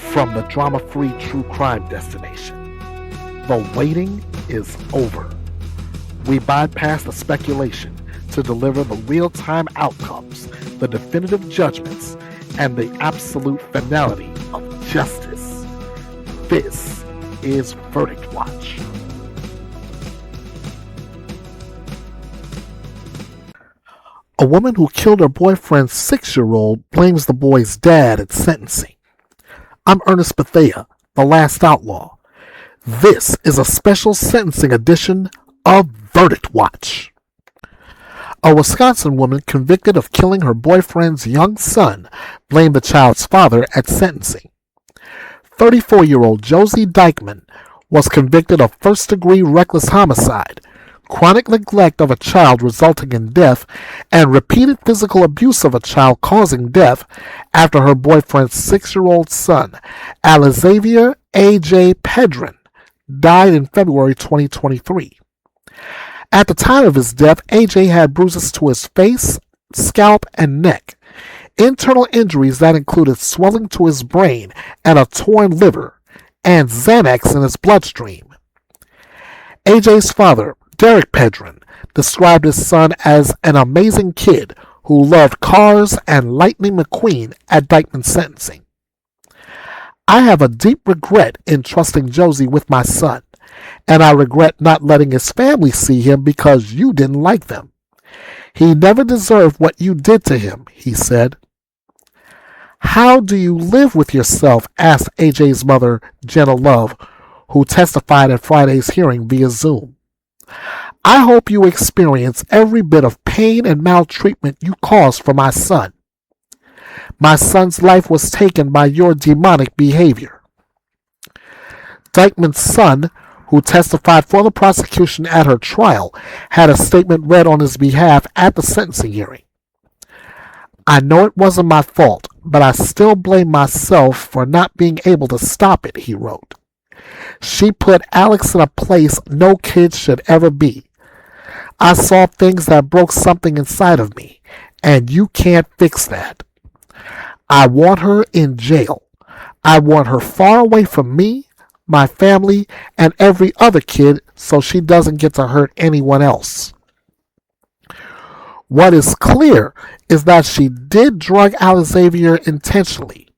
from the drama-free true crime destination. The waiting is over. We bypass the speculation to deliver the real-time outcomes, the definitive judgments, and the absolute finality of justice. This is Verdict Watch. A woman who killed her boyfriend's 6-year-old blames the boy's dad at sentencing. I'm Ernest Bethea, the last outlaw. This is a special sentencing edition of Verdict Watch. A Wisconsin woman convicted of killing her boyfriend's young son blamed the child's father at sentencing. 34-year-old Josie Dikeman was convicted of first-degree reckless homicide, chronic neglect of a child resulting in death, and repeated physical abuse of a child causing death after her boyfriend's 6-year-old son, Xavier A.J. Pedron, died in February 2023. At the time of his death, A.J. had bruises to his face, scalp, and neck, internal injuries that included swelling to his brain and a torn liver, and Xanax in his bloodstream. A.J.'s father, Derek Pedron, described his son as an amazing kid who loved cars and Lightning McQueen at Dikeman's sentencing. I have a deep regret in trusting Josie with my son, and I regret not letting his family see him because you didn't like them. He never deserved what you did to him, he said. How do you live with yourself? Asked AJ's mother, Jenna Love, who testified at Friday's hearing via Zoom. I hope you experience every bit of pain and maltreatment you caused for my son. My son's life was taken by your demonic behavior. Dikeman's son, who testified for the prosecution at her trial, had a statement read on his behalf at the sentencing hearing. I know it wasn't my fault, but I still blame myself for not being able to stop it, he wrote. She put Alex in a place no kid should ever be. I saw things that broke something inside of me, and you can't fix that. I want her in jail. I want her far away from me, my family, and every other kid so she doesn't get to hurt anyone else. What is clear is that she did drug Xavier intentionally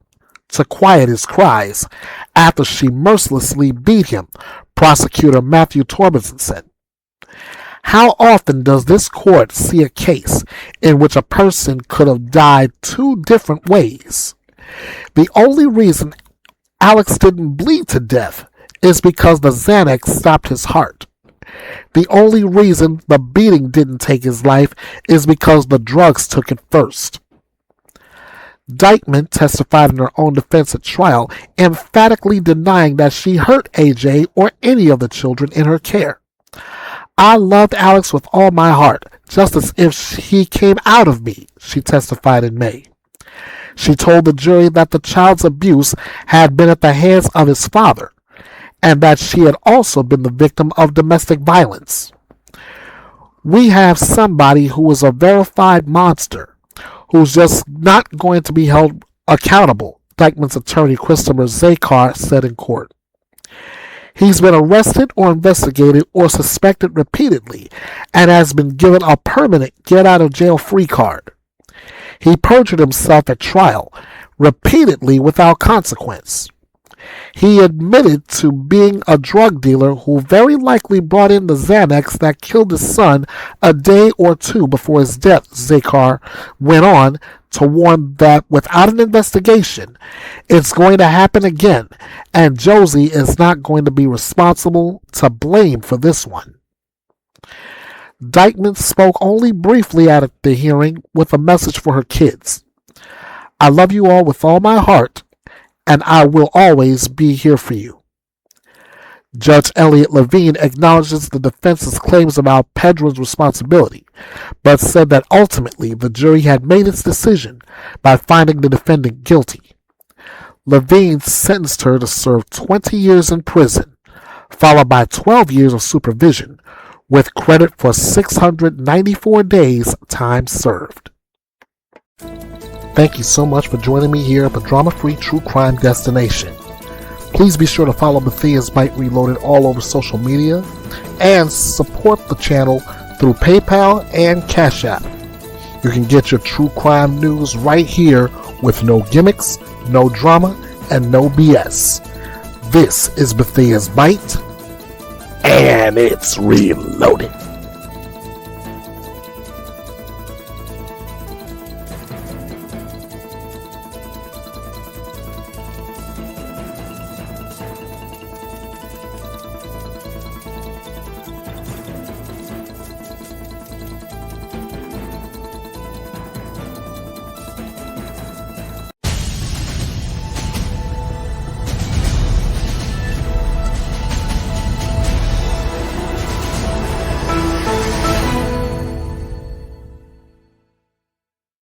to quiet his cries after she mercilessly beat him, prosecutor Matthew Torbinson said. How often does this court see a case in which a person could have died two different ways? The only reason Alex didn't bleed to death is because the Xanax stopped his heart. The only reason the beating didn't take his life is because the drugs took it first. Dikeman testified in her own defense at trial, emphatically denying that she hurt AJ or any of the children in her care. I loved Alex with all my heart, just as if he came out of me, she testified in May. She told the jury that the child's abuse had been at the hands of his father, and that she had also been the victim of domestic violence. We have somebody who is a verified monster, who's just not going to be held accountable, Dikeman's attorney Christopher Zakar said in court. He's been arrested or investigated or suspected repeatedly and has been given a permanent get-out-of-jail-free card. He perjured himself at trial, repeatedly without consequence. He admitted to being a drug dealer who very likely brought in the Xanax that killed his son a day or two before his death, Zakar went on to warn that without an investigation, it's going to happen again, and Josie is not going to be responsible to blame for this one. Dikeman spoke only briefly at the hearing with a message for her kids. I love you all with all my heart, and I will always be here for you. Judge Elliot Levine acknowledges the defense's claims about Pedro's responsibility, but said that ultimately the jury had made its decision by finding the defendant guilty. Levine sentenced her to serve 20 years in prison, followed by 12 years of supervision, with credit for 694 days time served. Thank you so much for joining me here at the drama-free true crime destination. Please be sure to follow Bethea's Byte Reloaded all over social media and support the channel through PayPal and Cash App. You can get your true crime news right here with no gimmicks, no drama, and no BS. This is Bethea's Byte, and it's reloaded.